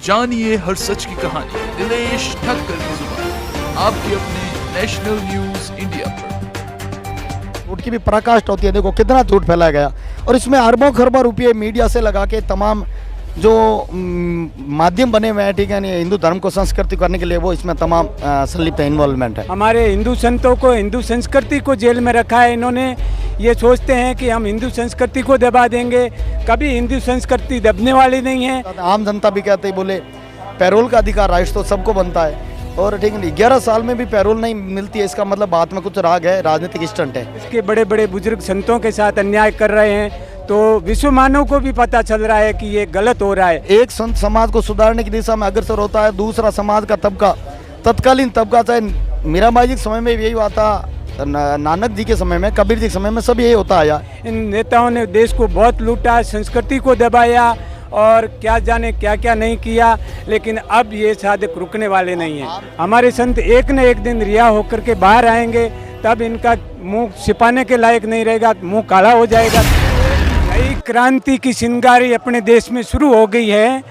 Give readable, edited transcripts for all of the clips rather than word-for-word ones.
जानिए हर सच की कहानी दिनेश ठक्कर की जुबान आपके अपने नेशनल न्यूज इंडिया पर। झूठ की भी पराकाष्ठा होती है। देखो कितना झूठ फैलाया गया और इसमें अरबों खरबों रुपये मीडिया से लगा के तमाम जो माध्यम बने हुए हैं, ठीक है नहीं, हिंदू धर्म को संस्कृति करने के लिए वो इसमें तमाम संलिप्त इन्वॉल्वमेंट है। हमारे हिंदू संतों को, हिंदू संस्कृति को जेल में रखा है इन्होंने। ये सोचते हैं कि हम हिंदू संस्कृति को दबा देंगे, कभी हिंदू संस्कृति दबने वाली नहीं है। आम जनता भी कहते ही बोले पैरोल का अधिकार राइट्स तो सबको बनता है और ठीक है 11 साल में भी पैरोल नहीं मिलती है, इसका मतलब बात में कुछ राग है, राजनीतिक स्टंट है। इसके बड़े बड़े बुजुर्ग संतों के साथ अन्याय कर रहे हैं तो विश्व मानव को भी पता चल रहा है कि ये गलत हो रहा है। एक संत समाज को सुधारने की दिशा में अग्रसर होता है, दूसरा समाज का तबका, तत्कालीन तबका, चाहे मीराबाई जी के समय में यही हुआ था, नानक जी के समय में, कबीर जी के समय में सब यही होता आया। इन नेताओं ने देश को बहुत लूटा, संस्कृति को दबाया और क्या जाने क्या क्या नहीं किया, लेकिन अब ये साधक रुकने वाले नहीं हैं। हमारे संत एक न एक दिन रिहा होकर के बाहर आएंगे, तब इनका मुंह छिपाने के लायक नहीं रहेगा, मुंह काला हो जाएगा। नई क्रांति की चिंगारी अपने देश में शुरू हो गई है।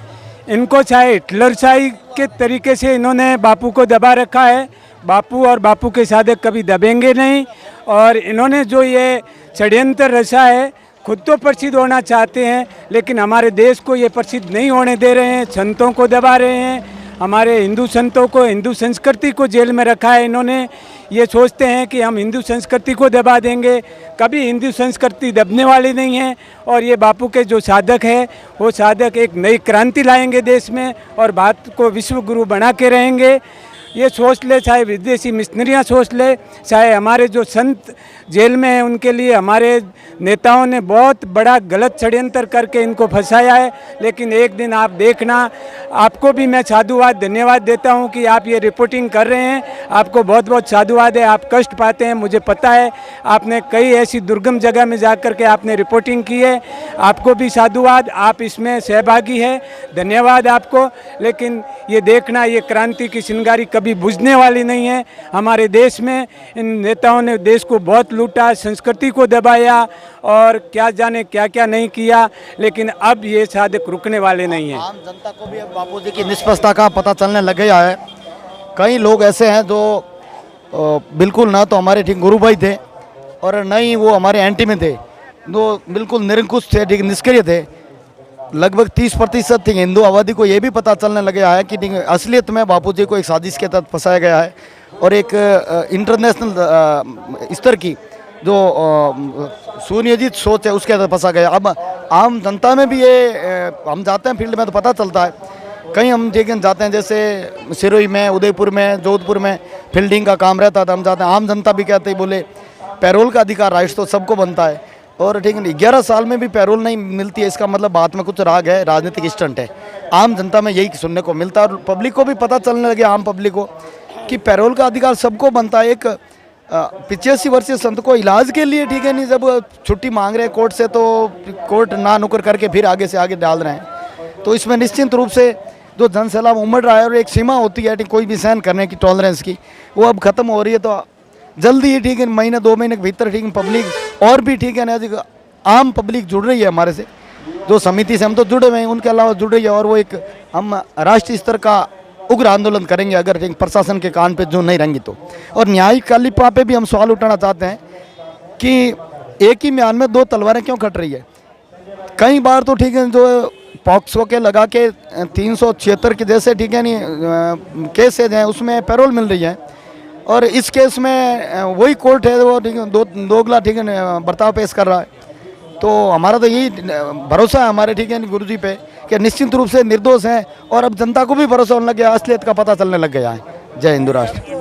इनको चाहे हिटलरशाही के तरीके से इन्होंने बापू को दबा रखा है, बापू और बापू के साधक कभी दबेंगे नहीं। और इन्होंने जो ये षड्यंत्र रचा है, खुद तो प्रसिद्ध होना चाहते हैं लेकिन हमारे देश को ये प्रसिद्ध नहीं होने दे रहे हैं, संतों को दबा रहे हैं। हमारे हिंदू संतों को, हिंदू संस्कृति को जेल में रखा है इन्होंने। ये सोचते हैं कि हम हिंदू संस्कृति को दबा देंगे, कभी हिंदू संस्कृति दबने वाली नहीं है। और ये बापू के जो साधक है वो साधक एक नई क्रांति लाएंगे देश में और भारत को विश्व गुरु बना के रहेंगे। ये सोच ले, चाहे विदेशी मिशनरियाँ सोच ले, चाहे हमारे जो संत जेल में हैं उनके लिए हमारे नेताओं ने बहुत बड़ा गलत षड्यंत्र करके इनको फंसाया है। लेकिन एक दिन आप देखना, आपको भी मैं साधुवाद धन्यवाद देता हूं कि आप ये रिपोर्टिंग कर रहे हैं, आपको बहुत बहुत साधुवाद है। आप कष्ट पाते हैं, मुझे पता है, आपने कई ऐसी दुर्गम जगह में जा कर के आपने रिपोर्टिंग की है, आपको भी साधुवाद, आप इसमें सहभागी है, धन्यवाद आपको। लेकिन ये देखना, ये क्रांति की चिंगारी कभी बुझने वाली नहीं है। हमारे देश में इन नेताओं ने देश को बहुत लूटा, संस्कृति को दबाया और क्या जाने क्या क्या नहीं किया, लेकिन अब ये साधक रुकने वाले नहीं हैं। आम जनता को भी अब बापू जी की निष्पक्षता का पता चलने लग गया है। कई लोग ऐसे हैं जो बिल्कुल ना तो हमारे ठीक गुरु भाई थे और न ही वो हमारे एंटी में थे, जो बिल्कुल निरंकुश थे, ठीक निष्क्रिय थे। लगभग 30% थी हिंदू आबादी को ये भी पता चलने लग गया है कि असलियत में बापू जी को एक साजिश के तहत फंसाया गया है और एक इंटरनेशनल स्तर की जो सुनियोजित सोच है उसके तहत फंसा गया। अब आम जनता में भी ये हम जाते हैं फील्ड में तो पता चलता है। कहीं हम जाते हैं, जैसे सिरोही में, उदयपुर में, जोधपुर में फील्डिंग का काम रहता था, हम जाते हैं। आम जनता भी कहते ही बोले पैरोल का अधिकार राइट्स तो सबको बनता है और ठीक है 11 साल में भी पैरोल नहीं मिलती है, इसका मतलब बात में कुछ राग है, राजनीतिक स्टंट है। आम जनता में यही सुनने को मिलता है और पब्लिक को भी पता चलने लगे, आम पब्लिक को, कि पैरोल का अधिकार सबको बनता है। एक 85 वर्षीय संत को इलाज के लिए, ठीक है नहीं, जब छुट्टी मांग रहे हैं कोर्ट से तो कोर्ट ना नुकर करके फिर आगे से आगे डाल रहे हैं। तो इसमें निश्चित रूप से जो जनसैलाब उमड़ रहा है और एक सीमा होती है कोई भी सहन करने की, टॉलरेंस की, वो अब खत्म हो रही है। तो जल्दी ही, ठीक है, महीने 2 महीने के भीतर, ठीक है, पब्लिक और भी, ठीक है ना, आम पब्लिक जुड़ रही है हमारे से, जो समिति से हम तो जुड़े हुए हैं, उनके अलावा जुड़ रही है। और वो एक हम राष्ट्रीय स्तर का उग्र आंदोलन करेंगे अगर प्रशासन के कान पे जो नहीं रहेंगी तो। और न्यायिक कालिपा पे भी हम सवाल उठाना चाहते हैं कि एक ही म्यान में 2 तलवारें क्यों खट रही है। कई बार तो, ठीक है, जो पॉक्सो के लगा के 376 के जैसे, ठीक है नहीं, केसेज हैं उसमें पैरोल मिल रही है और इस केस में वही कोर्ट है वो, ठीक है, दोगला, ठीक है, बर्ताव पेश कर रहा है। तो हमारा तो यही भरोसा है हमारे, ठीक है, गुरु जी पे कि निश्चित रूप से निर्दोष हैं और अब जनता को भी भरोसा होने लग गया, असलियत का पता चलने लग गया है। जय हिंदू राष्ट्र।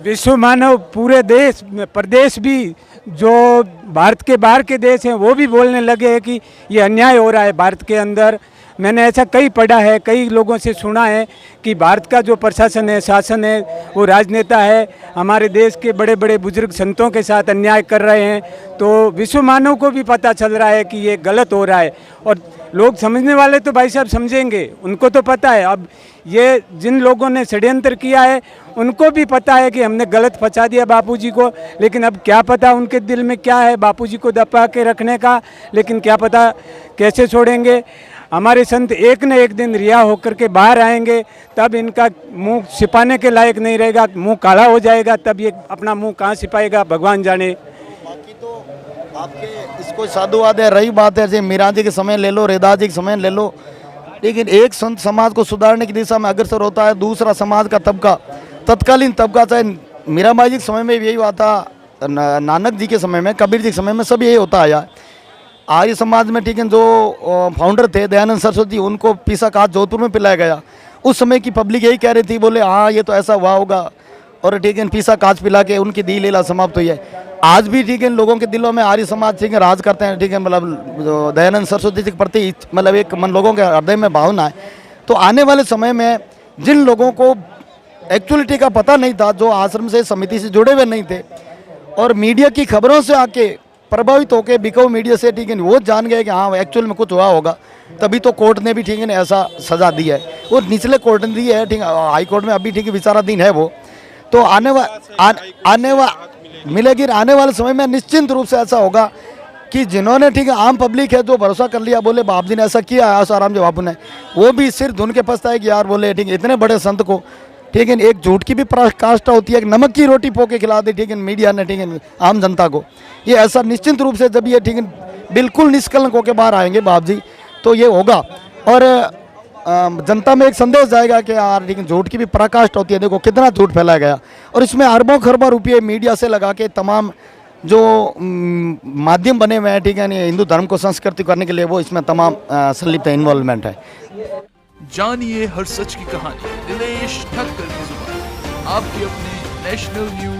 विश्व मानव पूरे देश प्रदेश भी, जो भारत के बाहर के देश हैं वो भी बोलने लगे हैं कि ये अन्याय हो रहा है भारत के अंदर। मैंने ऐसा कई पढ़ा है, कई लोगों से सुना है कि भारत का जो प्रशासन है, शासन है, वो राजनेता है, हमारे देश के बड़े बड़े बुजुर्ग संतों के साथ अन्याय कर रहे हैं। तो विश्व मानव को भी पता चल रहा है कि ये गलत हो रहा है और लोग समझने वाले तो भाई साहब समझेंगे, उनको तो पता है। अब ये जिन लोगों ने षड्यंत्र किया है उनको भी पता है कि हमने गलत फंसा दिया बापूजी को, लेकिन अब क्या पता उनके दिल में क्या है बापूजी को दबा के रखने का, लेकिन क्या पता कैसे छोड़ेंगे। हमारे संत एक न एक दिन रिहा होकर के बाहर आएंगे, तब इनका मुंह छिपाने के लायक नहीं रहेगा, मुंह काला हो जाएगा, तब ये अपना मुंह कहाँ छिपाएगा भगवान जाने। बाकी तो आपके इसको साधुवाद है, रही बात है जैसे मीरा जी के समय ले लो, रेदा जी के समय ले लो, लेकिन एक संत समाज को सुधारने की दिशा में अग्रसर होता है, दूसरा समाज का तबका, तत्कालीन तबका, चाहे मीराबाई जी के समय में भी यही हुआ था, नानक जी के समय में, कबीर जी के समय में, सब यही होता आया। आर्य समाज में ठीक है जो फाउंडर थे दयानंद सरस्वती, उनको पीसा काट जोधपुर में पिलाया गया। उस समय की पब्लिक यही कह रही थी, बोले हाँ ये तो ऐसा हुआ होगा, और ठीक है पीसा काच पिला के उनकी दी लीला समाप्त हुई है। आज भी ठीक है लोगों के दिलों में आर्य समाज ठीक है राज करते हैं, ठीक है मतलब जो दयानंद सरस्वती जी के प्रति मतलब एक मन लोगों के हृदय में भावना है। तो आने वाले समय में जिन लोगों को एक्चुअलिटी का पता नहीं था, जो आश्रम से समिति से जुड़े हुए नहीं थे और मीडिया की खबरों से आके प्रभावित होकर बिकाऊ मीडिया से ठीक है वो जान गए कि हाँ एक्चुअल में कुछ हुआ होगा, तभी तो कोर्ट ने भी ठीक है ऐसा सजा दी है। वो निचले कोर्ट ने दी है, ठीक है हाई कोर्ट में अभी ठीक है विचाराधीन है वो। तो आने वाले समय में निश्चिंत रूप से ऐसा होगा कि जिन्होंने ठीक है आम पब्लिक है जो भरोसा कर लिया, बोले बाप जी ने ऐसा किया है, आसाराम जी बापू ने, वो भी सिर धुन के पछताए कि यार बोले ठीक है इतने बड़े संत को ठीक है एक झूठ की भी पराकाष्ठा होती है, नमक की रोटी पोके खिला दी ठीक है मीडिया ने ठीक है आम जनता को। ये ऐसा निश्चिंत रूप से जब ये ठीक है बिल्कुल निष्कलंक होकर बाहर आएंगे बाप जी, तो ये होगा और जनता में एक संदेश जाएगा कि यार ठीक है झूठ की भी पराकाष्ठा होती है, देखो कितना झूठ फैलाया गया। और इसमें अरबों खरबों रुपये मीडिया से लगा के तमाम जो माध्यम बने हुए हैं ठीक है हिंदू धर्म को संस्कृति करने के लिए, वो इसमें तमाम संलिप्त इन्वॉल्वमेंट है। जानिए हर सच की कहानी दिनेश ठक्कर की जुबान, आपके अपने नेशनल न्यूज